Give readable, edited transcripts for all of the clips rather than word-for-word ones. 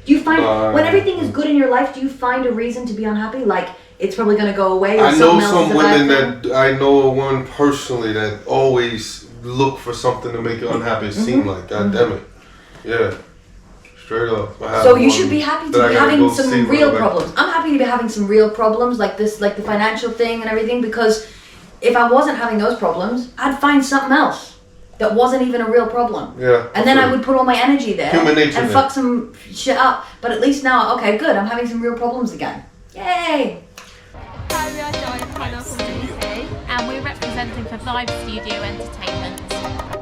Do you find when everything is good in your life, do you find a reason to be unhappy? Like it's probably going to go away. Or I know some women that I know one personally that always look for something to make you unhappy. It seem like, God damn it, yeah, straight up. So you should be happy to be having some real problems. I'm happy to be having some real problems like this, like the financial thing and everything, because if I wasn't having those problems, I'd find something else that wasn't even a real problem. Yeah. And then I would put all my energy there and fuck some shit up. But at least now, okay, good, I'm having some real problems again. Yay! Hi, we are Joy from the UK, and we're representing for Vybz Studio Entertainment.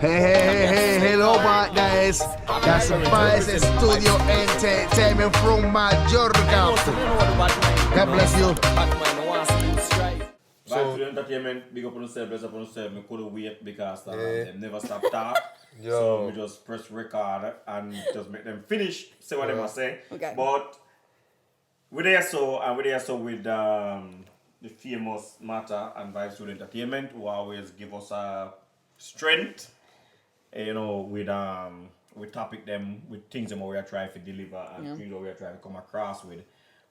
Hey, hello, guys. That's Vybz Studio Entertainment from Majorca. God bless you. Vybz Studio Entertainment, big up on yourself, bless up on yourself. We couldn't wait because they never stop talk. So we just press record and just make them finish, say what they must say. Okay. But we're there so with the famous Matter and Vybz Studio Entertainment, who always give us strength, with topic them, with things that we are trying to deliver and things that we are trying to come across with.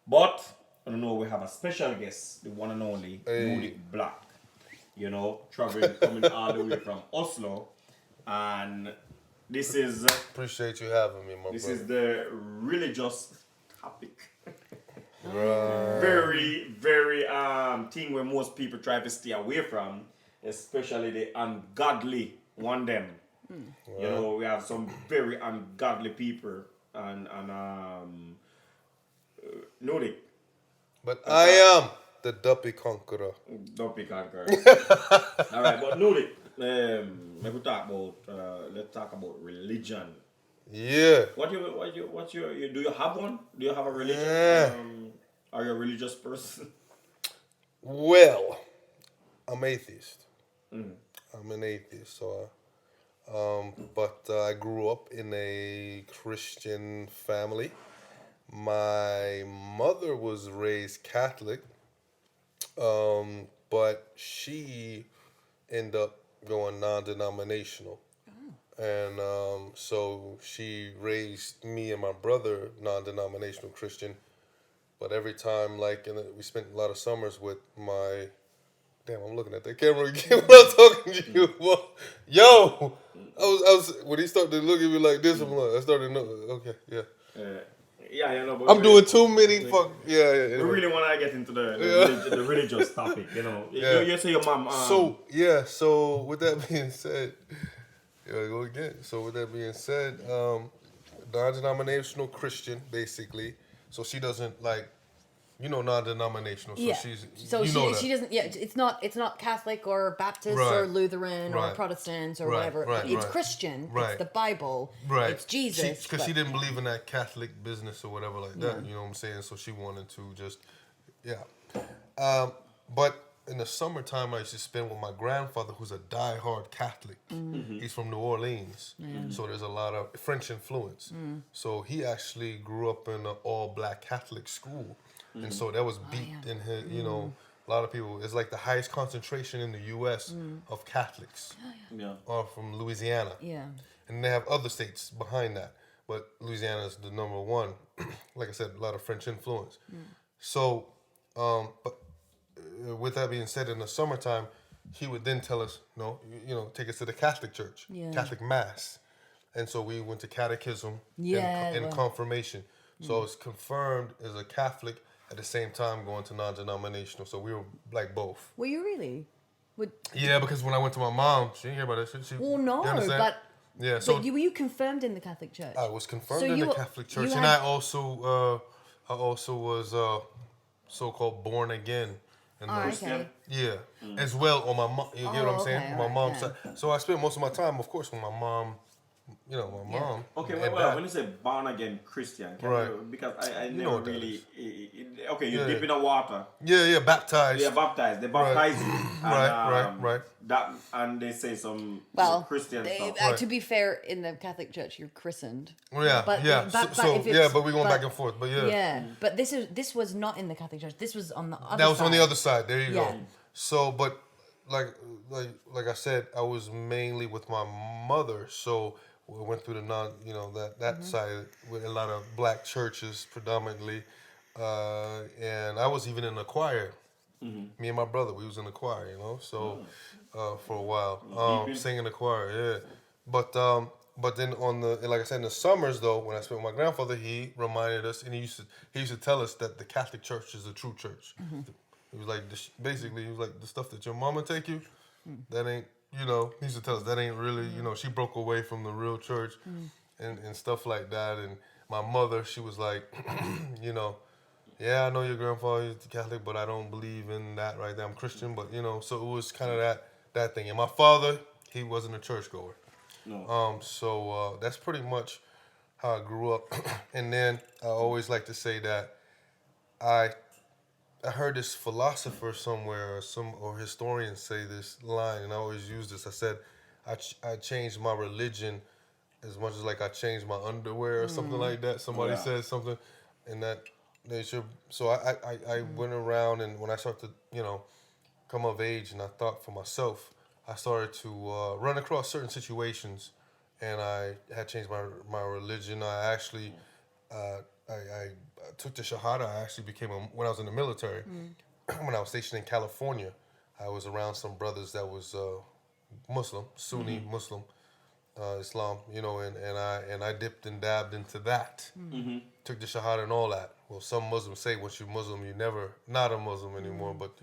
But I don't know, we have a special guest, the one and only NordicBlack, traveling, coming all the way from Oslo, and this is appreciate you having me, my this brother. is the religious topic. Right. Very, very thing where most people try to stay away from, especially the ungodly one them. We have some very ungodly people and Nordic. But I am the Duppy Conqueror. Duppy Conqueror. All right, but Nordic, let's talk about religion. Yeah. Do you have one? Do you have a religion? Yeah. Are you a religious person? Well, I'm atheist. I'm an atheist, so but I grew up in a Christian family. My mother was raised Catholic, but she ended up going non-denominational. And so she raised me and my brother non-denominational Christian. But every time, we spent a lot of summers with my... Damn, I'm looking at that camera again when I'm talking to you. Yo! I was when he started to look at me like this, I'm like, I started to know, okay, yeah. But I'm doing too many fuck. Yeah. We really want to get into the religious topic, You say your mom. So with that being said, go again. So with that being said, non-denominational Christian, basically. So she doesn't non-denominational. So she doesn't. Yeah, it's not Catholic or Baptist or Lutheran or Protestant or whatever. It's Christian. It's the Bible. Right. It's Jesus. Because she didn't believe in that Catholic business or whatever like that. You know what I'm saying? So she wanted to just, but in the summertime, I used to spend with my grandfather, who's a diehard Catholic. He's from New Orleans, so there's a lot of French influence. So he actually grew up in an all-black Catholic school. And so that was beat in his, a lot of people, it's like the highest concentration in the U.S. of Catholics are from Louisiana. Yeah. And they have other states behind that. But Louisiana is the number one. Like I said, a lot of French influence. So, but with that being said, in the summertime, he would then tell us, take us to the Catholic church, Catholic mass. And so we went to catechism and confirmation. So I was confirmed as a Catholic at the same time going to non-denominational. So we were like both. Were you really? Yeah, because when I went to my mom, she didn't hear about that shit. No, but... Yeah, so... But were you confirmed in the Catholic Church? I was confirmed in the Catholic Church. And I also was so-called born again. Okay. Yeah, as well on my mom. You get what I'm saying? My mom's side. So I spent most of my time, of course, with my mom. Mom. Okay, well, when you say born again Christian, because I never really. You dip in the water. Yeah, baptized. Yeah, baptized. They baptize you. Right. That and they say some Christian stuff. To be fair, in the Catholic Church, you're christened. Yeah, but we're going back and forth. But but this was not in the Catholic Church. This was on the other side. That was on the other side. There you go. So, but like I said, I was mainly with my mother. So we went through that side with a lot of black churches predominantly, and I was even in the choir. Me and my brother, we was in the choir, so for a while, singing the choir, yeah. But then like I said, in the summers though, when I spent with my grandfather, he reminded us, and he used to tell us that the Catholic Church is the true church. He was like, basically, he was like, the stuff that your mama take you, that ain't, he used to tell us that ain't really, she broke away from the real church and stuff like that. And my mother, she was like, yeah, I know your grandfather is Catholic, but I don't believe in that right there. I'm Christian, but, so it was kind of that thing. And my father, he wasn't a churchgoer. No. So that's pretty much how I grew up. And then I always like to say that I heard this philosopher somewhere or historian say this line, and I always use this. I said, I changed my religion as much as like I changed my underwear or something like that. Somebody said something in that nature. So I went around, and when I started to, come of age, and I thought for myself, I started to run across certain situations, and I had changed my religion. I actually, I took the Shahada. I actually became when I was in the military. When I was stationed in California, I was around some brothers that was Muslim, Sunni Muslim, Islam, and I dipped and dabbed into that. Took the Shahada and all that. Well, some Muslims say once you're Muslim, you're never not a Muslim anymore, but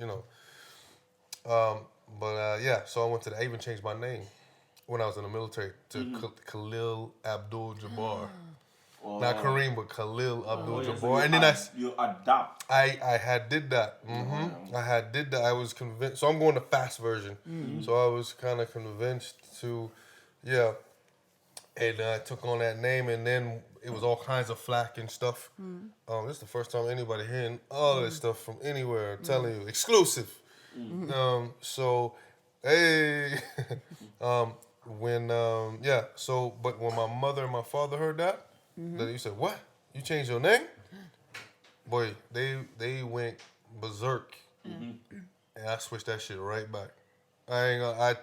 so I even changed my name when I was in the military to Khalil Abdul-Jabbar. Not Kareem, but Khalil Abdul-Jabbar. And then you adapt. I had did that. I had did that. I was convinced. So I'm going to fast version. So I was kind of convinced to, and I took on that name, and then it was all kinds of flack and stuff. This is the first time anybody hearing all this stuff from anywhere. I'm telling you, exclusive. So, hey, but when my mother and my father heard that, then you said, what? You changed your name? Boy, they went berserk. And I switched that shit right back. I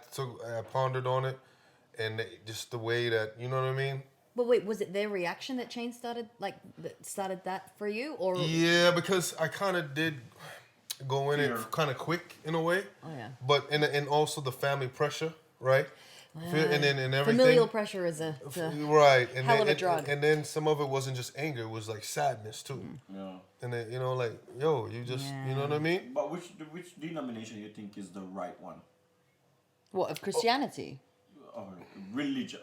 pondered on it, and just the way that, you know what I mean? But wait, was it their reaction that started that for you, or? Yeah, because I kind of did go in it kind of quick in a way. Oh yeah. But and also the family pressure, right? And everything. Familial pressure is a right, and hell of a drug. And then some of it wasn't just anger; it was like sadness too. Yeah. And then you just you know what I mean. But which denomination you think is the right one? What, of Christianity? Religion.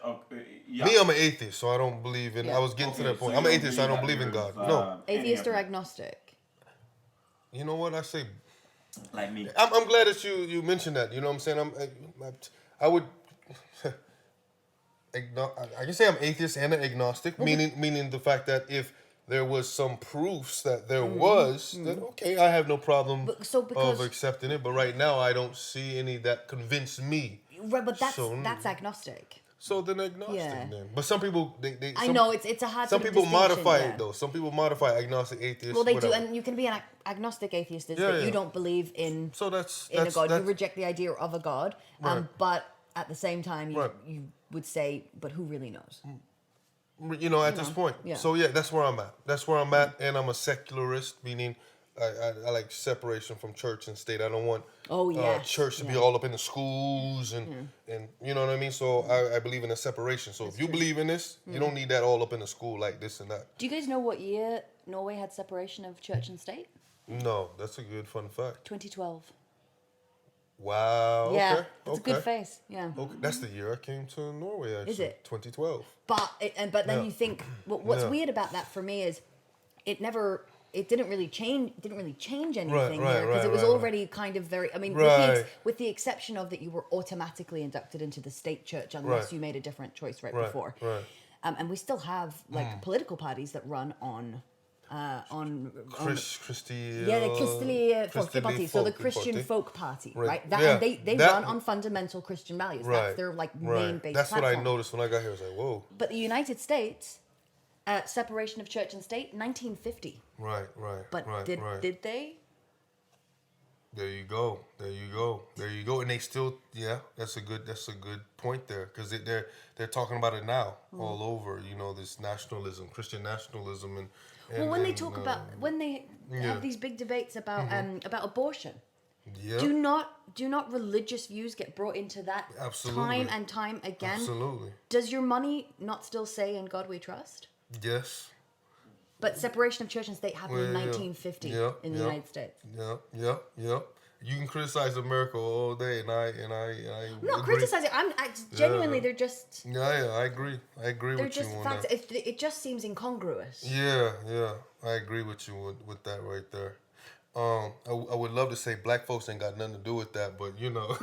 Me, I'm an atheist, so I don't believe in. Yeah. I was getting to that point. So I'm an atheist. So I don't believe in God. No. Atheist or agnostic? You know what I say? Like me. I'm glad that you mentioned that. You know what I'm saying? I would. I can say I'm atheist and an agnostic, meaning the fact that if there was some proofs that there was, then okay, I have no problem of accepting it. But right now, I don't see any that convince me. Right, but that's agnostic. So then agnostic then. But some people they I know it's a hard. Some people modify it though. Some people modify agnostic, atheist. Well, they whatever. do, and you can be an agnostic atheist. You don't believe in. So that's a God. You reject the idea of a God, but at the same time, you would say, but who really knows? At this point. Yeah. So that's where I'm at. That's where I'm at, and I'm a secularist, meaning I like separation from church and state. I don't want church to be all up in the schools and you know what I mean? So I believe in a separation. So if you believe in this, you don't need that all up in the school like this and that. Do you guys know what year Norway had separation of church and state? No, that's a good fun fact. 2012. Wow. Yeah, that's a good face. Yeah. Okay, that's the year I came to Norway. Actually. Is it 2012? But then you think what's weird about that for me is it didn't really change anything here because it was already kind of very. I mean, with the exception of that, you were automatically inducted into the state church unless you made a different choice before. Right. And we still have political parties that run on Christi. Yeah, the Kristelig Folkeparti, so the Christian Folk Party, right? And they run on fundamental Christian values. That's their main base. That's platform. what I noticed when I got here. I was like, whoa. But the United States, separation of church and state, 1950. Right. But did they? There you go. And they still, that's a good point there, because they're talking about it now all over. You know, this nationalism, Christian nationalism, and when they talk about when they have these big debates about abortion. Yeah. Do not religious views get brought into that time and time again? Absolutely. Does your money not still say "In God We Trust"? Yes. But separation of church and state happened in 1950 in the United States. Yeah. You can criticize America all day, and I I'm not criticizing. I'm genuinely. They're just. Yeah. I agree. They're with just you facts. It just seems incongruous. Yeah. I agree with you with that right there. I would love to say black folks ain't got nothing to do with that, but you know,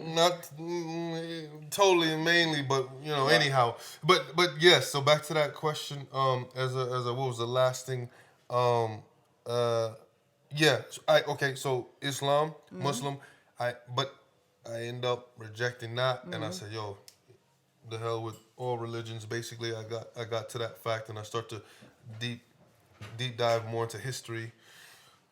not totally and mainly, but you know, anyhow. But yes. So back to that question. As a what was the last thing? So Islam, Muslim. I end up rejecting that, and I said, yo, the hell with all religions. Basically, I got to that fact, and I start to deep dive more into history,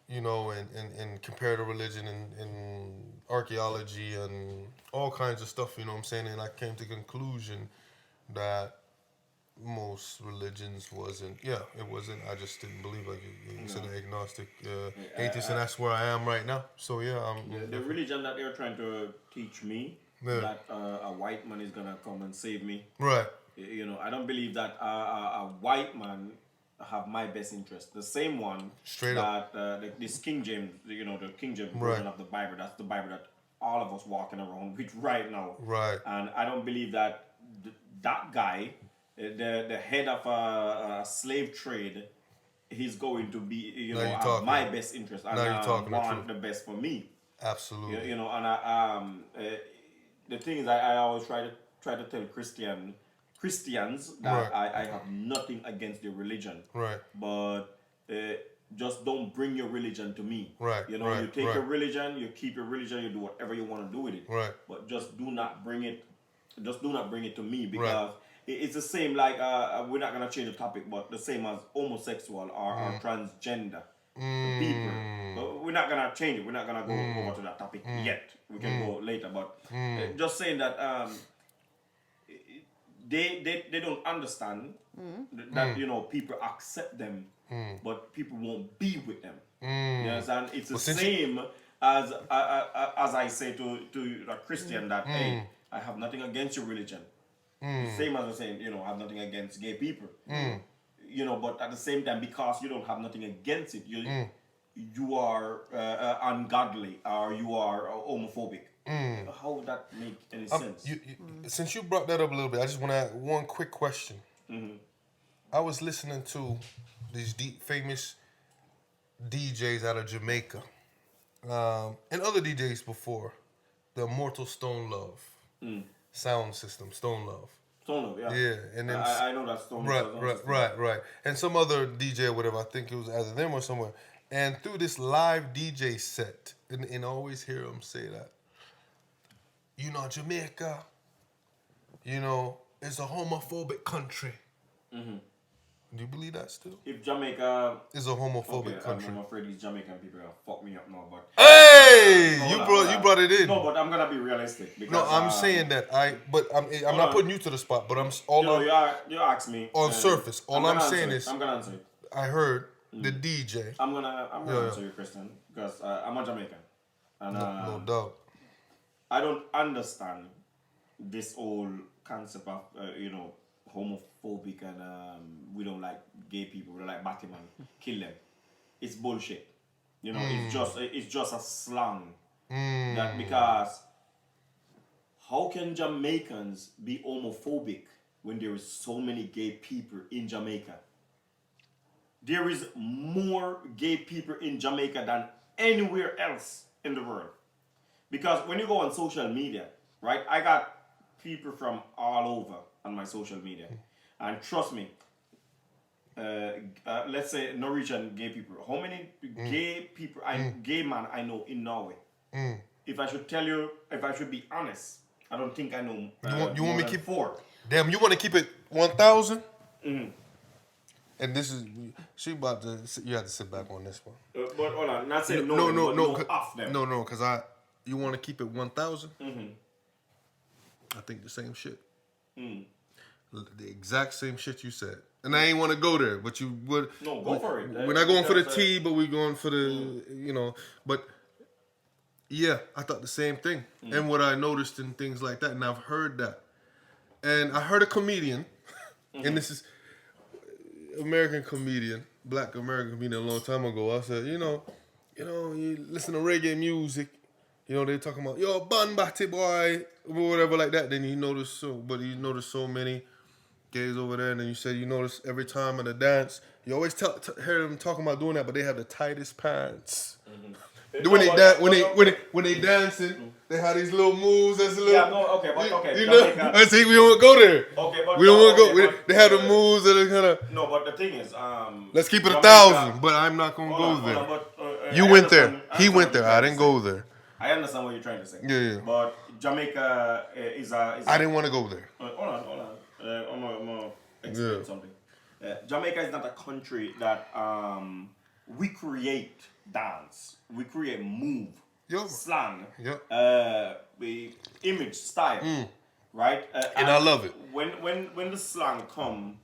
you know, and comparative religion and archaeology and all kinds of stuff, you know what I'm saying? And I came to the conclusion that most religions wasn't. I just didn't believe, like you said, agnostic, atheist, and that's where I am right now. So the religion that they're trying to teach me, that a white man is gonna come and save me. Right. You know, I don't believe that a white man have my best interest. The same one this King James, you know, the King James version of the Bible. That's the Bible that all of us walking around with right now. Right. And I don't believe that that guy, the head of a slave trade, he's going to be, you know, have my best interest. And want the best for me. Absolutely. You know, and the thing is, I always try to tell Christians that I have nothing against their religion. Right. But just don't bring your religion to me. Right. You know, you take your religion, you keep your religion, you do whatever you want to do with it. Right. But just do not bring it to me, because it's the same, like we're not gonna change the topic, but the same as homosexual or transgender people. But we're not gonna change it. We're not gonna go over to that topic yet. We can go later. But just saying that they don't understand that, you know, people accept them, but people won't be with them. Yes, and it's the same as I say to a Christian that hey, I have nothing against your religion. The same as I'm saying, you know, I have nothing against gay people. You know, but at the same time, because you don't have nothing against it, you are ungodly or you are homophobic. How would that make any sense? Since you brought that up a little bit, I just want to add one quick question. I was listening to these famous DJs out of Jamaica and other DJs before, the Immortal Stone Love sound system, Stone Love. Stone Love, yeah. Yeah, and then I know that Stone Love. Right. And some other DJ or whatever, I think it was either them or somewhere. And through this live DJ set, and I always hear them say that, you know, Jamaica, you know, is a homophobic country. Do you believe that still? If Jamaica is a homophobic country, I'm afraid these Jamaican people are gonna fuck me up now. But hey, you brought it in. No, but I'm gonna be realistic. Because, no, I'm saying that I'm not putting you to the spot, but you asked me on surface. All I'm saying is I'm gonna answer it. I heard the DJ. I'm gonna answer you, Christian, because I'm a Jamaican, and no doubt. I don't understand this whole concept of you know, homophobic and we don't like gay people, we don't like Batman, kill them. It's bullshit. You know, it's just a slang. That because how can Jamaicans be homophobic when there is so many gay people in Jamaica? There is more gay people in Jamaica than anywhere else in the world. Because when you go on social media, right, I got people from all over on my social media. And trust me, let's say Norwegian gay people. How many gay people, gay man I know in Norway? If I should tell you, if I should be honest, I don't think I know you want me to keep 4. Damn, you want to keep it 1,000? and this is she about to. You have to sit back on this one. But hold on, not saying No, off them. No, because you want to keep it 1,000. I think the same shit. The exact same shit you said. And I ain't want to go there, but you would. No, go for it. We're not going for the tea, but we're going for the, But yeah, I thought the same thing. And what I noticed and things like that, and I've heard that. And I heard a comedian, and this is American comedian, black American comedian a long time ago. I said, you listen to reggae music. They're talking about, yo, bun batty boy, or whatever like that. Then you notice so many gays over there, and then you said you notice every time in the dance, you always hear them talking about doing that, but they have the tightest pants. When they dancing, they have these little moves. That's a little. Yeah, no, okay. I see. We don't want to go there. Okay, but we don't want to go. They have the moves that are kind of. No, but the thing is, let's keep it 1,000. But I'm not gonna go there. You went there. He went there. I didn't go there. I understand what you're trying to say. Yeah. But Jamaica is a. I didn't want to go there. Hold on. I'm gonna explain something. Jamaica is not a country that we create dance, we create move, slang, image, style, right? And I love it. When the slang come.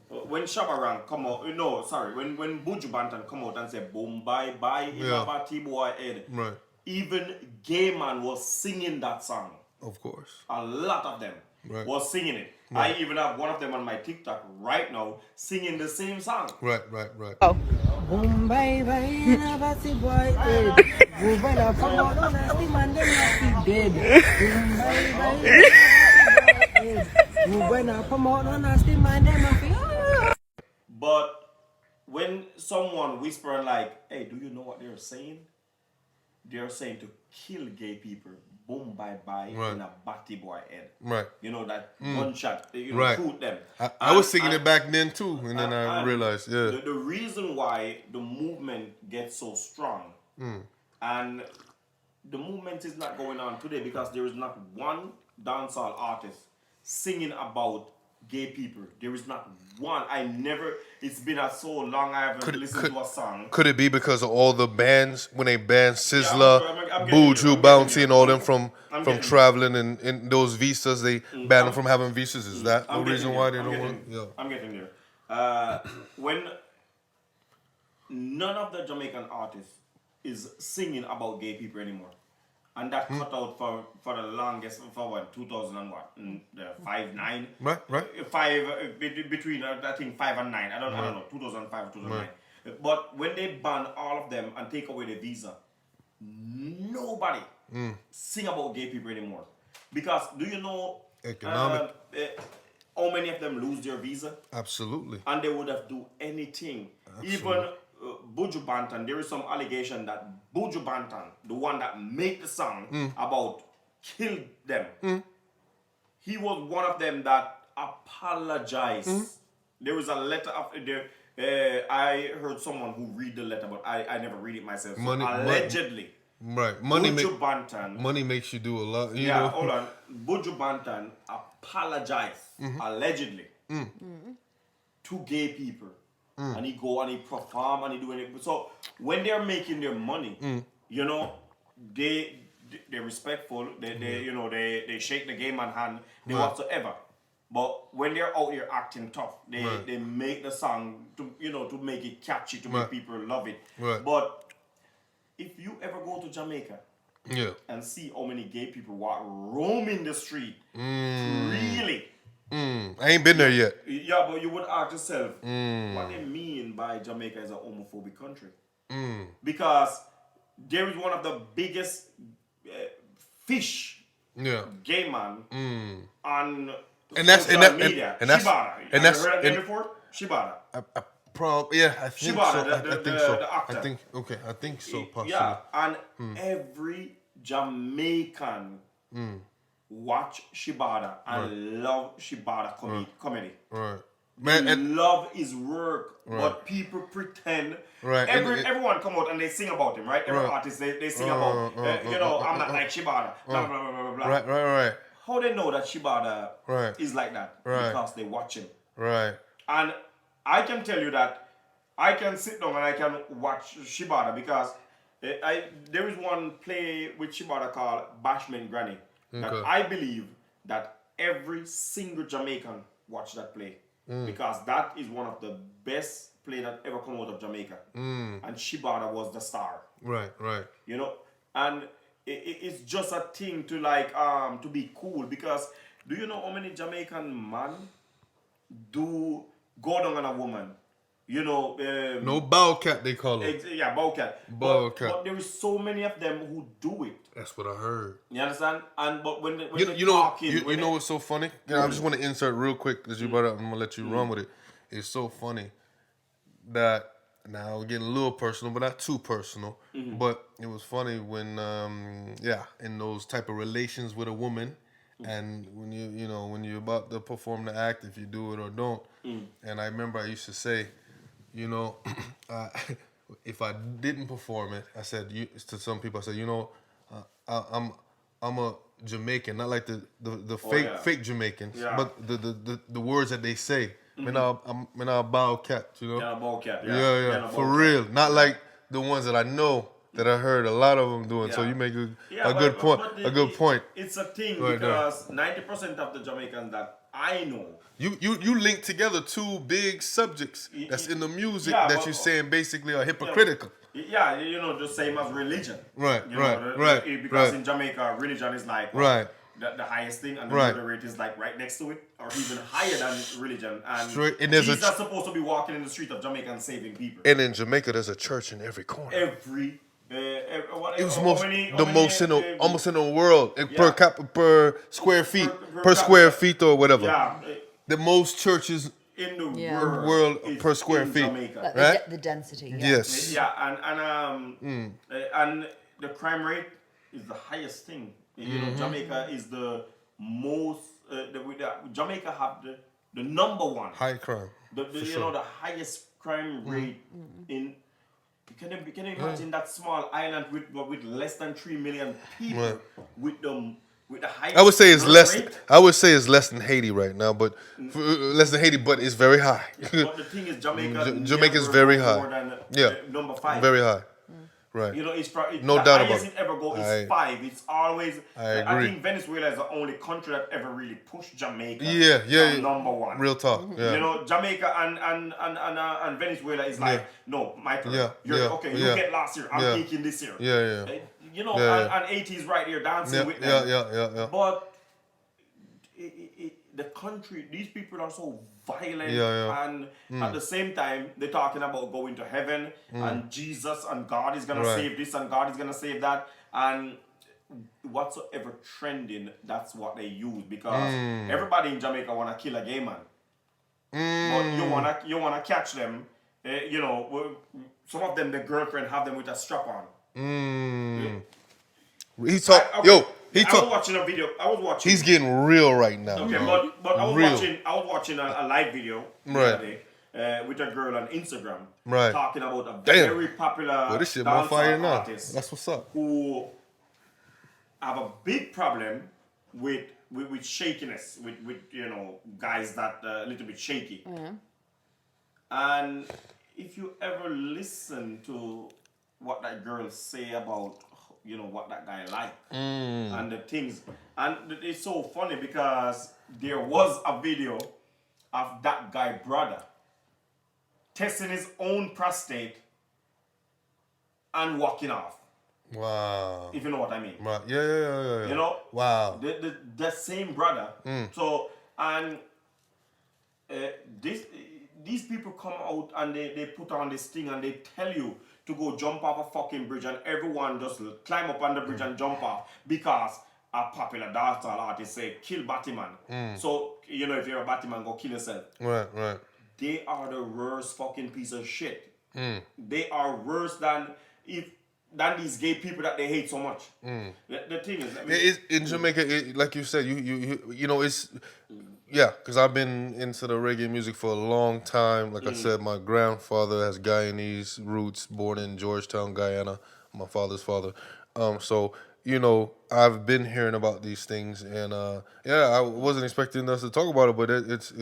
When Shabaran come out, when Buju Banton come out and say boom bye bye, boy head. Right. Even gay man was singing that song. Of course. A lot of them was singing it. Right. I even have one of them on my TikTok right now singing the same song. Right. Oh. Boom bye bye, batty boy head. Boom bye come out on nasty man, them not dead. Boom bye bye, come out on nasty man, them not. But when someone whispering like, hey, do you know what they're saying? They're saying to kill gay people, boom, bye, in a batty boy head. Right. That gunshot, shoot them. I was singing it back then too, and then I realized, The reason why the movement gets so strong, and the movement is not going on today because there is not one dancehall artist singing about gay people. There is not one. It's been so long I haven't listened to a song. Could it be because of all the bands, when they banned Sizzla, Buju, Bounty, and all them from traveling and those visas, they banned them from having visas? Is that the reason why they don't want? Yeah. I'm getting there. When none of the Jamaican artists is singing about gay people anymore. And that cut out for the longest, for what, 5, 9? Right. 5, between, I think 5 and 9. I don't know, 2005 or 2009. But when they ban all of them and take away the visa, nobody sing about gay people anymore. Because do you know how many of them lose their visa? Absolutely. And they would have do anything. Absolutely. Even Buju Banton, there is some allegation that Buju Banton, the one that made the song about killed them, he was one of them that apologized. There was a letter I heard someone who read the letter, but I never read it myself. So allegedly. Right. Buju Banton. Money makes you do a lot. You know. Hold on. Buju Banton apologized, allegedly, to gay people. And he go and he perform and he do anything. So when they're making their money, they're respectful. They shake the gay man hand. They whatsoever. But when they're out here acting tough, they make the song to make it catchy, to make people love it. Right. But if you ever go to Jamaica and see how many gay people roaming the street, really. I ain't been there yet. Yeah, but you would ask yourself, what they mean by Jamaica is a homophobic country? Because there is one of the biggest fish gay man on social media. Shibata. Have you heard of that before? Shibata. I think Shibata, so. The actor. I think so, possibly. Yeah, and every Jamaican watch Shibata and love Shibata comedy. Right. Love his work, but people pretend. Right. Everyone come out and they sing about him, right? Every artist they sing about. I'm not like Shibata. Blah blah blah blah blah. Right. How they know that Shibata is like that? Right. Because they watch him. Right. And I can tell you that I can sit down and I can watch Shibata because there is one play with Shibata called Bashment Granny that I believe that every single Jamaican watched that play because that is one of the best play that ever come out of Jamaica. And Shibata was the star. Right. You know, and it's just a thing to like to be cool because do you know how many Jamaican men do go down on a woman? You know, no bowcat they call it. Yeah, bowcat. But there is so many of them who do it. That's what I heard. You understand? And but when you know what's so funny? I just want to insert real quick because you brought it up. I'm gonna let you run with it. It's so funny that now we're getting a little personal, but not too personal. But it was funny when in those type of relations with a woman, and when when you're about to perform the act, if you do it or don't. And I remember I used to say, if I didn't perform it, I said to some people, I said, I'm a Jamaican, not like the fake Jamaicans, but the words that they say. I'm a bowcat, Yeah, bowcat. Yeah, for real. Not like the ones that I know that I heard a lot of them doing. So you make a good point. It's a thing because 90% of the Jamaicans that I know. You link together two big subjects that's in the music that you're saying basically are hypocritical. Yeah, the same as religion. Right. Because in Jamaica, religion is like the highest thing, and the murder rate is like right next to it, or even higher than religion. And Jesus is supposed to be walking in the street of Jamaica and saving people. And in Jamaica, there's a church in every corner. It was almost in the world per square feet, per square feet or whatever. Yeah, the most churches in the world per square feet, right? The density. Yeah. Yes. Yeah, and the crime rate is the highest thing. Jamaica is the most. Jamaica have the number one high crime. The highest crime rate in. Can you imagine that small island with less than 3 million people with the highest? I would say it's less. Rate? I would say it's less than Haiti right now, but less than Haiti, but it's very high. But the thing is, Jamaica is very high. More than number 5. Very high. Right. It's probably no the doubt highest about it ever go is 5. It's always. I agree. I think Venezuela is the only country that ever really pushed Jamaica. Yeah. Number one. Real talk. Yeah. Jamaica and Venezuela is like no, my turn. You get last year. I'm peaking this year. And 80s right here dancing with them. Yeah. But the country, these people are so violent, and at the same time they're talking about going to heaven and Jesus and God is gonna save this and God is gonna save that, and whatsoever trending, that's what they use because everybody in Jamaica wanna kill a gay man, but you wanna catch them. Some of them, the girlfriend have them with a strap on. I was watching a video. He's getting real right now. Okay, but I was watching a live video the other day with a girl on Instagram talking about a very popular dancehall artist. That's what's up. Who have a big problem with shakiness, with guys that a little bit shaky. And if you ever listen to what that girl say about what that guy like and the things, and it's so funny because there was a video of that guy brother testing his own prostate and walking off. Wow. If you know what I mean. Right. Yeah. Wow. The same brother. So and these people come out and they put on this thing and they tell you to go jump off a fucking bridge, and everyone just climb up on the bridge and jump off because a popular dancehall artist say kill Batman. So if you're a Batman, go kill yourself. Right. They are the worst fucking piece of shit. They are worse than these gay people that they hate so much. The thing is, in Jamaica, like you said, it's. Yeah, because I've been into the reggae music for a long time. Like I said, my grandfather has Guyanese roots, born in Georgetown, Guyana, my father's father. So you know, I've been hearing about these things, and yeah, I wasn't expecting us to talk about it, but it's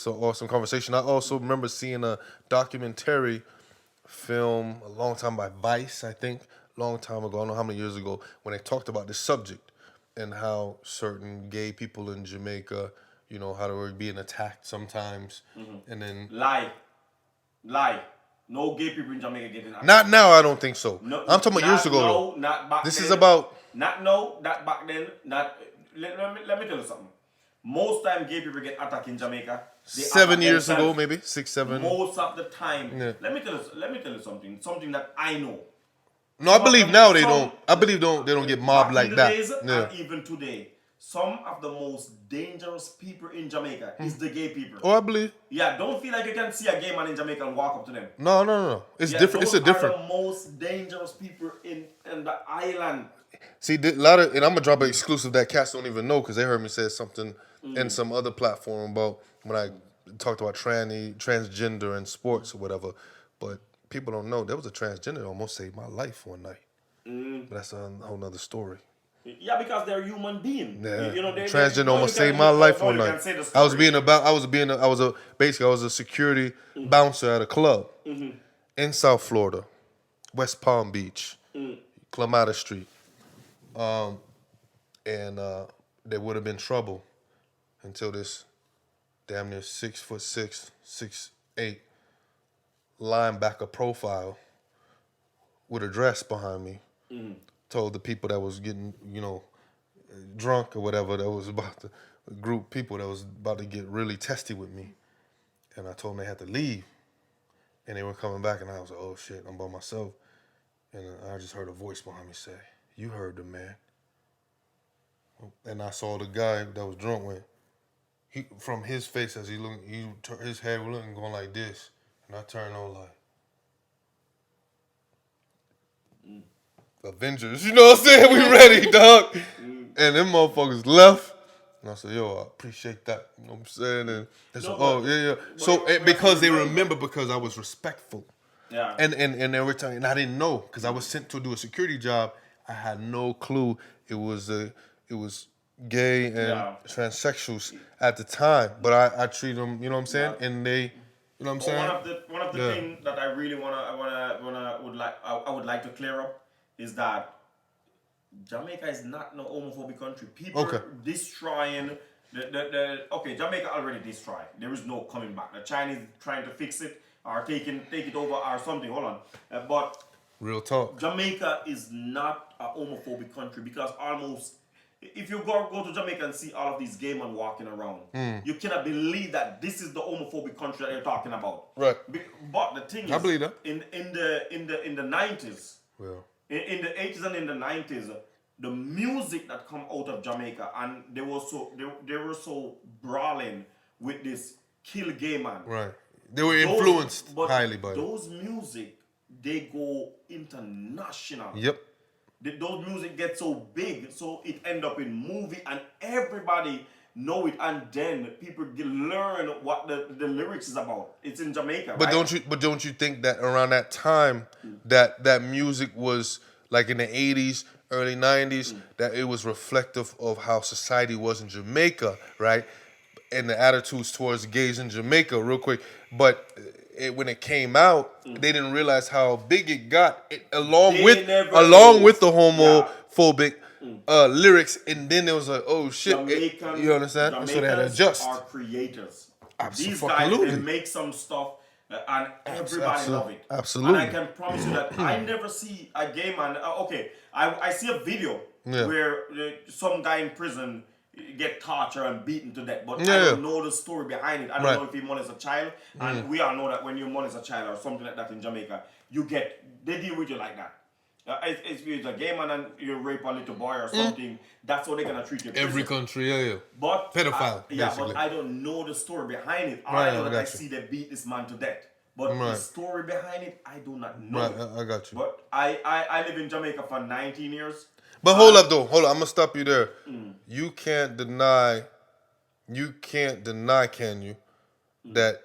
an awesome conversation. I also remember seeing a documentary film a long time by Vice, I think, long time ago. I don't know how many years ago, when they talked about this subject and how certain gay people in Jamaica, you know, how they were being attacked sometimes, and then Lie. No gay people in Jamaica getting attacked. not now. I don't think so. No, I'm talking about years ago. No, Though. not back This then. is about Not no, not back then. Not. Let me tell you something. Most time gay people get attacked in Jamaica. They 7 attack years ago, themselves. maybe 6, 7. Most of the time. Yeah. Let me tell you something. Something that I know. No, I believe now they Some- don't. I believe they don't get mobbed back in like the that. days Yeah. And even today, some of the most dangerous people in Jamaica is the gay people. Oh, I believe. Yeah, don't feel like you can see a gay man in Jamaica and walk up to them. No. It's Yeah, different. It's a those different. are the most dangerous people in the island. See, a lot of, and I'm gonna drop an exclusive that cats don't even know because they heard me say something in some other platform about when I talked about transgender and sports or whatever. But people don't know there was a transgender that almost saved my life one night. But that's a whole nother story. Yeah, because they're human beings. Yeah, You know, transgender almost saved my life one night. I was a security bouncer at a club in South Florida, West Palm Beach, Clamata Street. And there would have been trouble until this damn near 6'6", 6'8" linebacker profile with a dress behind me told the people that was getting, you know, drunk or whatever, that was about to, a group of people that was about to get really testy with me. And I told them they had to leave. And they were coming back, and I was like, oh shit, I'm by myself. And I just heard a voice behind me say, you heard the man. And I saw the guy that was drunk when from his face as he looked, his head was looking going like this. And I turned on like, Avengers, you know what I'm saying? We ready, dog. And them motherfuckers left. And I said, yo, I appreciate that. You know what I'm saying? And they said, oh, yeah. So, because they remember because I was respectful. Yeah. And every time, and I didn't know because I was sent to do a security job. I had no clue it was gay and transsexuals at the time. But I treat them, you know what I'm saying? And they, you know what I'm saying? One of the things that I really would like to clear up is that Jamaica is not no homophobic country. People destroying the Jamaica already destroyed. There is no coming back. The Chinese trying to fix it or take it over or something. Hold on, but real talk. Jamaica is not a homophobic country because almost. If you go to Jamaica and see all of these gay men walking around, you cannot believe that this is the homophobic country that they're talking about. Right. But the thing is, I believe that. In the 90s, in the 80s and in the 90s, the music that come out of Jamaica and they were so brawling with this kill gay man. Right. They were influenced highly by those music, they go international. Yep. Those music get so big, so it end up in movie and everybody know it, and then people learn what the lyrics is about. It's in Jamaica, but right? don't you think that around that time that music was like in the 80s, early 90s, that it was reflective of how society was in Jamaica, right? And the attitudes towards gays in Jamaica, real quick. But when it came out, they didn't realize how big it got, along with the homophobic lyrics. And then there was like, oh shit, you understand? Jamaicans so they had to adjust. Are creators. Absolutely. These guys, they make some stuff and everybody love it. Absolutely. And I can promise you that I never see a gay man. I see a video where some guy in prison get tortured and beaten to death, but I don't know the story behind it. I don't know if he molested a child, and we all know that when you molest a child or something like that in Jamaica, they deal with you like that. If you're a gay man and you rape a little boy or something, that's how they're gonna treat you. Every country, But pedophile, but I don't know the story behind it. I know that I see they beat this man to death. But the story behind it, I do not know. Right, I got you. But I live in Jamaica for 19 years. But hold up, I'm gonna stop you there. You can't deny, can you, that,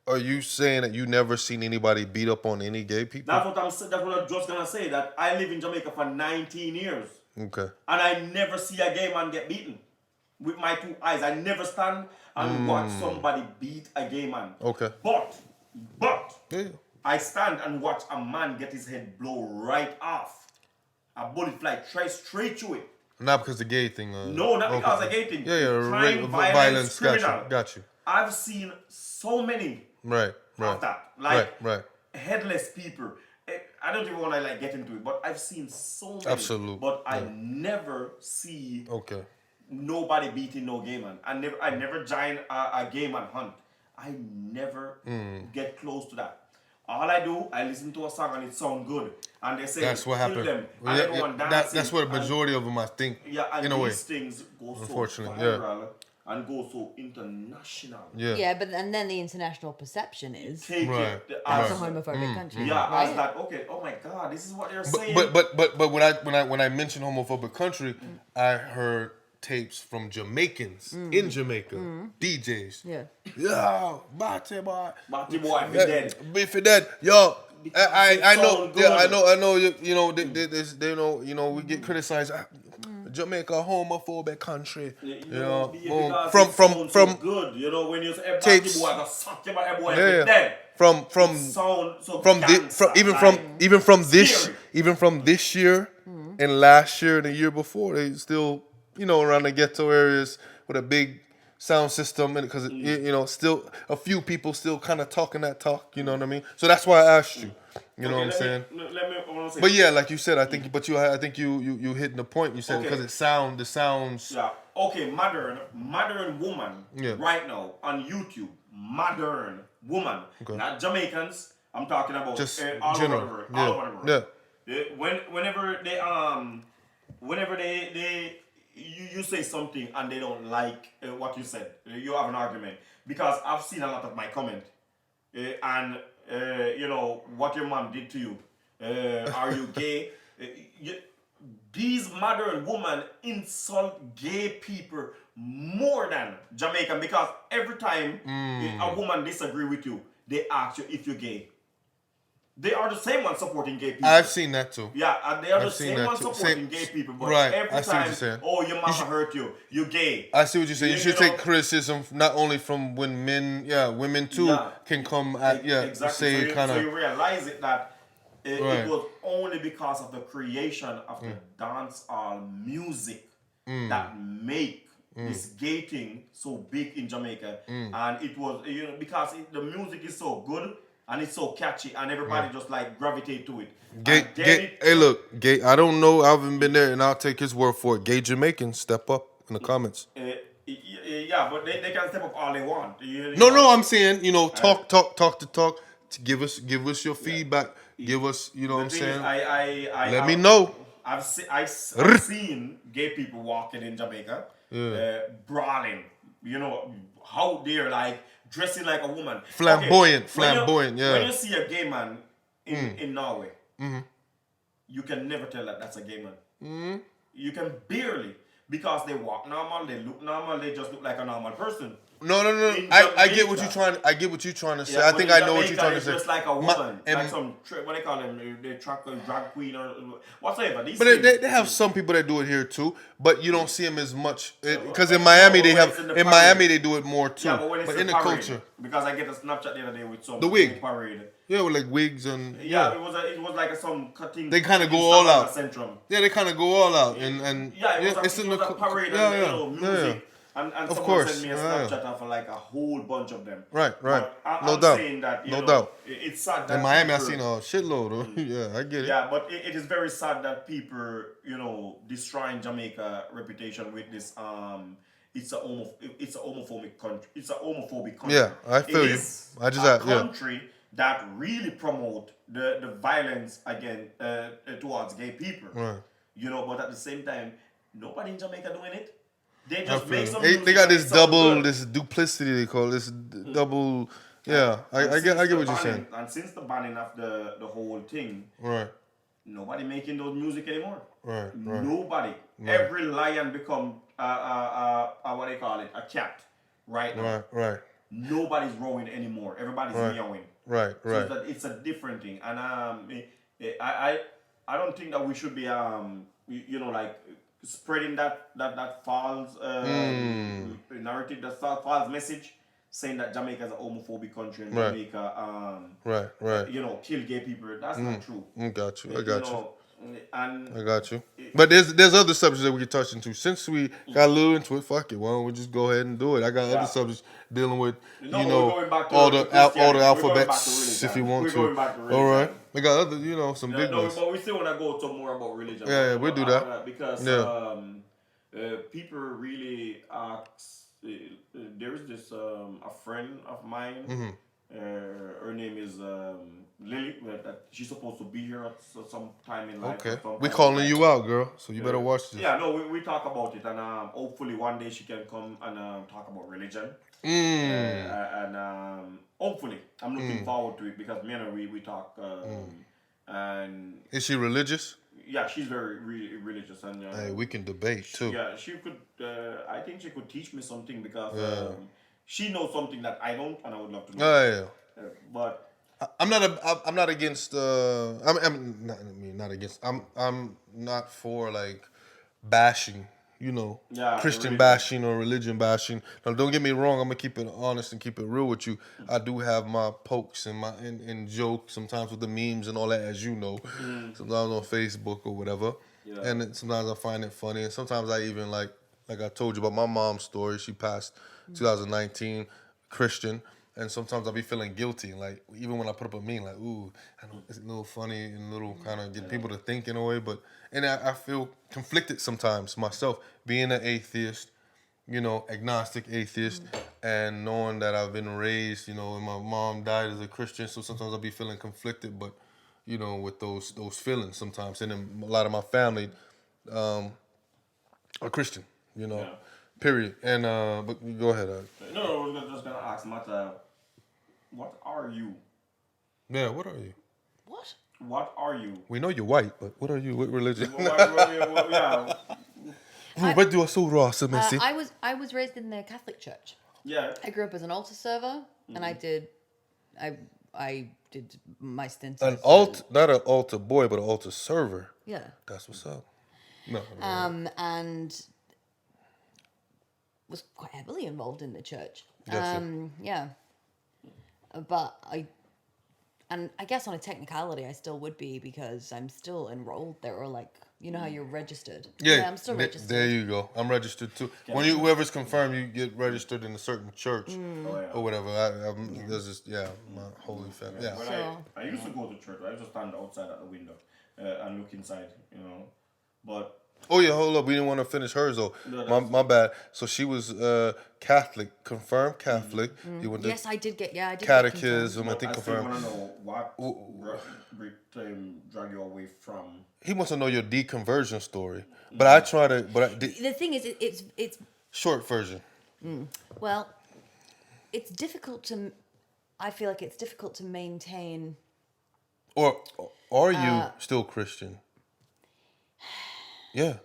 are you saying that you never seen anybody beat up on any gay people? That's what I'm just gonna say, that I live in Jamaica for 19 years. Okay. And I never see a gay man get beaten with my 2 eyes. I never stand and watch somebody beat a gay man. Okay. But Yeah. I stand and watch a man get his head blow right off. A bullet fly straight through it. Not because the gay thing. No, not because of gay thing. Yeah, Crime, violence. criminal. Got you. I've seen so many Right. of that. Like right. headless people. I don't even want to like get into it, but I've seen so many. Absolutely. But I never see Okay. nobody beating no gay man. I never join a gay man hunt. I never get close to that. All I do, I listen to a song and it sounds good. And they say, that's what happened. Them. And everyone dancing. That's what the majority of them, I think, and in a way. These things go so Unfortunately, viral and go so international. Yeah, but and then the international perception is Take Right. it as as a homophobic country. yeah, right? as that. Okay, oh my God, this is what they're saying. But when I mentioned homophobic country, I heard tapes from Jamaicans in Jamaica, DJs. Yeah. Yo, Batty boy. Batty boy, be dead. Be for dead. Yo, I know. sound Yeah, good. I know. You know, they know. We get criticized. Jamaica, homophobic country. You know, because from it sounds so from good. You know, when you say tapes. Batty boy, I suck you, but boy, Yeah. be dead. from Sound so from gangster, even from scary. this year and last year and the year before, they still around the ghetto areas with a big sound system, and because still a few people still kind of talking that talk, you know what I mean? So that's why I asked you. You know what I'm saying? I wanna say, But yeah, like you said, I think you hitting the point. You said because the sounds. yeah. Okay, modern woman right now on YouTube. Modern woman, not Jamaicans. I'm talking about Just all general. over the world. Yeah. Whenever they you say something and they don't like what you said, you have an argument. Because I've seen a lot of my comment and what your mom did to you. Are you gay? These modern women insult gay people more than Jamaican, because every time a woman disagree with you, they ask you if you're gay. They are the same ones supporting gay people. I've seen that too. Yeah, and they are the I've seen same that ones too. supporting gay people. But Right, every I see what time, you're saying. oh, your mama hurt you, you're gay. I see what you're saying. You should take know, criticism not only from when women too can come at exactly. say kind So of. you realize that it Right. was only because of the creation of the dancehall music that make this gay thing so big in Jamaica, and it was because the music is so good and it's so catchy, and everybody just like gravitate to it. Gay. Hey, look, gay. I don't know. I haven't been there, and I'll take his word for it. Gay Jamaicans, step up in the comments. Yeah, but they can step up all they want. No, I'm saying talk to talk. To give us your feedback. Give us, what I'm saying. Let me know. I've seen gay people walking in Jamaica, brawling. How they're like dressing like a woman. Flamboyant, When yeah. you see a gay man in Norway, you can never tell that that's a gay man. You can barely, because they walk normal, they look normal, they just look like a normal person. No. I get what you're trying. I get what you're trying to say. I think I know what you're trying to say. Just like a woman, like some what they call them, they drag queen or whatever. But they have some people that do it here too. But you don't see them as much because in Miami they have. In Miami they do it more too. Yeah, but in the culture, because I get a Snapchat the other day with some the wig parade. Yeah, with like wigs and it was like some cutting. They kind of go all out. Centrum. Yeah, they kind of go all out and it's in the parade and music. And of someone course, sent me a Snapchat of like a whole bunch of them. Right. I'm saying that, no doubt. It's sad that in Miami people, I've seen a shitload. Yeah, I get it. Yeah, but it is very sad that people, destroying Jamaica reputation with this. It's a homophobic country. It's a homophobic country. Yeah, I feel you. I just a country that really promote the violence towards gay people. Right. But at the same time, nobody in Jamaica doing it. They just I make feel some you. music They got that this sound double, good. this duplicity they call it, this double. Yeah, I get what you're saying. And since the banning of the whole thing, Right. nobody making those music anymore. Right. Nobody. Right. Every lion become what they call it, a cat right now. Right. Nobody's rowing anymore. Everybody's meowing. Right. So it's a different thing. And I don't think that we should be like spreading that false narrative, that false message, saying that Jamaica is a homophobic country and Jamaica, kill gay people. That's not true. I got you. I got you. And I got you. But there's other subjects that we can touch into. Since we got a little into it, fuck it. Why don't we just go ahead and do it? I got other subjects dealing with, all the alphabets if you want to. All right. I got other, some big ones. But we still want to go to more about religion. Yeah, we'll do that. Because people really ask. There's this a friend of mine. Her name is Lily. She's supposed to be here at some time in life. Okay. We calling you out, girl. So you better watch this. Yeah, no, we talk about it, and hopefully one day she can come and talk about religion. Hopefully, I'm looking forward to it because me and her we talk. And is she religious? Yeah, she's very religious, and hey, we can debate too. Yeah, she could. I think she could teach me something because she knows something that I don't, and I would love to know. But I'm not against. I'm not for like bashing. Christian bashing or religion bashing. Now, don't get me wrong. I'm gonna keep it honest and keep it real with you. I do have my pokes and my and jokes sometimes with the memes and all that, as you know. Sometimes on Facebook or whatever. Yeah. And sometimes I find it funny, and sometimes I even like I told you about my mom's story. She passed 2019, Christian. And sometimes I'll be feeling guilty, like even when I put up a meme, like, ooh, I know it's a little funny and a little kind of get people to think in a way, and I feel conflicted sometimes myself, being an atheist, agnostic atheist, and knowing that I've been raised, and my mom died as a Christian, so sometimes I'll be feeling conflicted, but with those feelings sometimes, and then a lot of my family are Christian, period. And but go ahead. No, I was just gonna ask Matt, what are you? Yeah, what are you? What are you? We know you're white, but what are you? What religion? Yeah. I was raised in the Catholic Church. Yeah. I grew up as an altar server, and I did my stint. Not an altar boy, but an altar server. Yeah. That's what's up. No. And was quite heavily involved in the church. Gotcha. Yeah. But I guess on a technicality I still would be because I'm still enrolled there, or like, how you're registered. Yeah, I'm still registered. There you go. I'm registered too. When whoever's confirmed, you get registered in a certain church or whatever. There's just my holy family. Yeah. I used to go to church. I used to stand outside at the window and look inside, but. Oh yeah, hold up. We didn't want to finish hers though. No, my bad. So she was Catholic, confirmed Catholic. You went to I did get catechism. I think confirmed. I want to know what drag you away from. He wants to know your deconversion story, but I try to. The thing is, it's short version. Well, it's difficult to. I feel like it's difficult to maintain. Or are you still Christian? Yeah.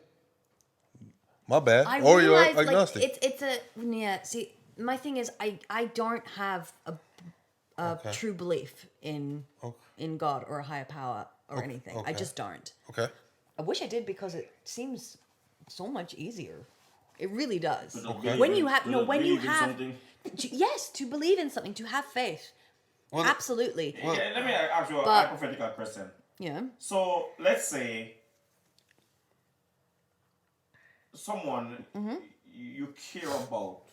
My bad. Or you're agnostic. See, my thing is, I don't have a true belief in God or a higher power or anything. I just don't. Okay. I wish I did because it seems so much easier. It really does. Okay. When you have yes, to believe in something, to have faith. Well, absolutely. Well, let me ask you a hypothetical question. Yeah. So let's say someone you care about,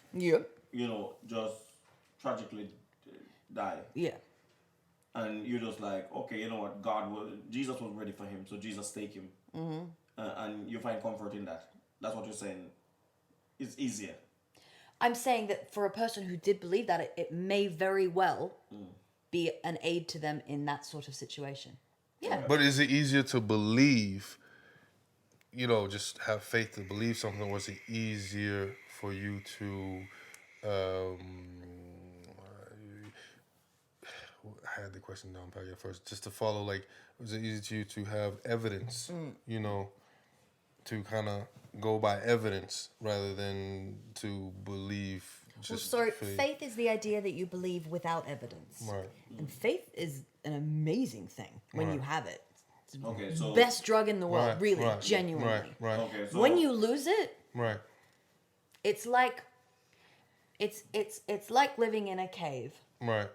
just tragically die. Yeah. And you're just like, okay, you know what, Jesus was ready for him, so Jesus take him. And you find comfort in that. That's what you're saying. It's easier. I'm saying that for a person who did believe that, it may very well be an aid to them in that sort of situation. Yeah. But is it easier to believe, just have faith to believe something, or was it easier for you to, I had the question down back at first, just to follow, like, was it easy to you to have evidence, to kind of go by evidence rather than to believe just faith is the idea that you believe without evidence. Right. And faith is an amazing thing when you have it. Okay, so Best drug in the world, Right, really, right, genuinely. Right. okay, so When you lose it, Right. it's like it's like living in a cave. Right.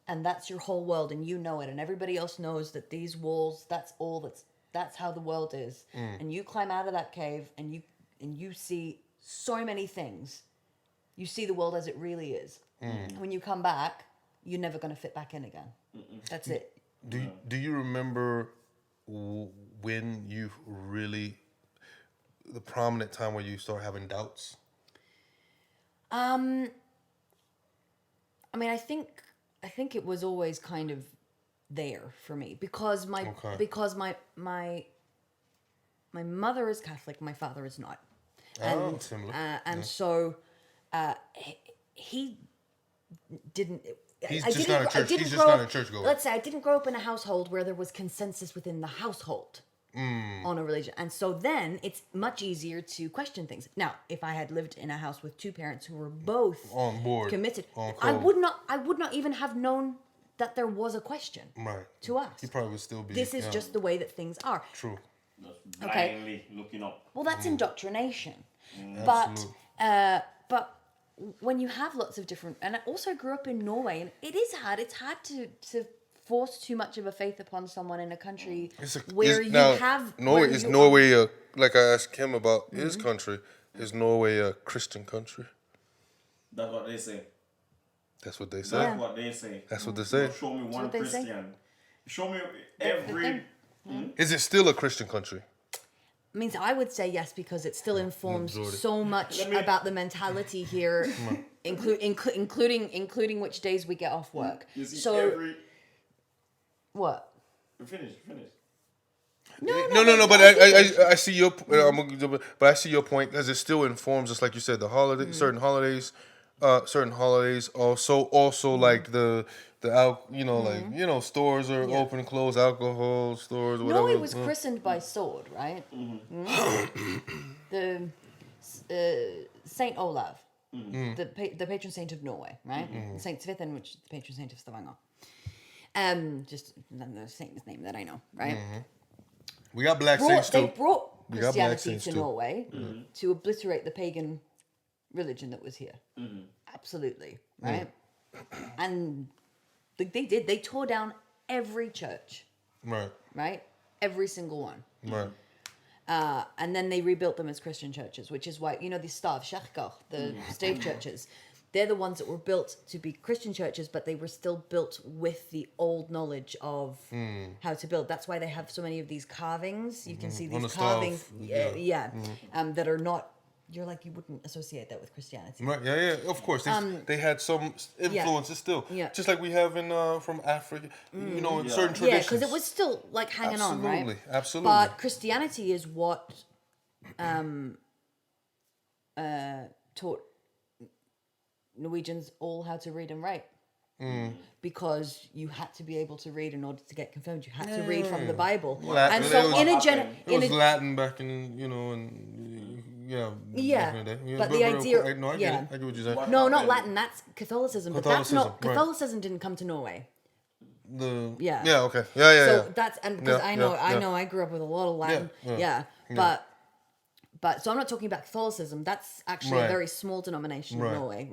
And that's your whole world, and you know it, and everybody else knows that these walls, that's how the world is. And you climb out of that cave, and you see so many things. You see the world as it really is. When you come back, you're never going to fit back in again. That's it. Do you remember when you really the prominent time where you start having doubts? I mean, I think it was always kind of there for me because my mother is Catholic, my father is not, and so he didn't. He's just not a churchgoer. Let's say I didn't grow up in a household where there was consensus within the household on a religion, and so then it's much easier to question things. Now, if I had lived in a house with two parents who were both on board, committed, on I would not even have known that there was a question to ask. He probably would still be. This is just the way that things are. True. Just blindly looking up. Well, that's indoctrination. Absolutely. But when you have lots of different, and I also grew up in Norway, and it is hard. It's hard to force too much of a faith upon someone in a country where you have Norway. Is Norway like I asked him about his country? Is Norway a Christian country? That's what they say. That's what they say. That's what they say. That's what they say. Show me one what they say. Christian. Show me every. Is it still a Christian country? Means I would say yes because it still informs so much about the mentality here, including which days we get off work. You see So what? Finish. No. But I see your. But I see your point because it still informs us, like you said, the holiday, certain holidays. Also like the stores are open and closed, alcohol stores, whatever. Norway was christened by sword, right? The Saint Olav, the patron saint of Norway, right? Saint Svithin, which is the patron saint of Stavanger. Just the same name that I know, right? We got black saints too. They brought Christianity to Norway to obliterate the pagan religion that was here. Absolutely, right? And they did. They tore down every church. Right? Every single one. And then they rebuilt them as Christian churches, which is why, the stavkirker, the stave churches, they're the ones that were built to be Christian churches, but they were still built with the old knowledge of how to build. That's why they have so many of these carvings. You can see these carvings, that are not. You're like, you wouldn't associate that with Christianity. Right, yeah, of course. They had some influences still. Yeah. Just like we have in from Africa, in certain traditions. Yeah, because it was still like hanging on, right? Absolutely. But Christianity is what taught Norwegians all how to read and write. Because you had to be able to read in order to get confirmed. You had to read from the Bible. Latin, and so it was Latin back in, but the idea... I get what you're saying. No, not Latin. That's Catholicism. But that's not... Catholicism didn't come to Norway. Yeah, okay. Yeah. So that's... And because I know I grew up with a lot of Latin. But so I'm not talking about Catholicism. That's actually a very small denomination in Norway, right?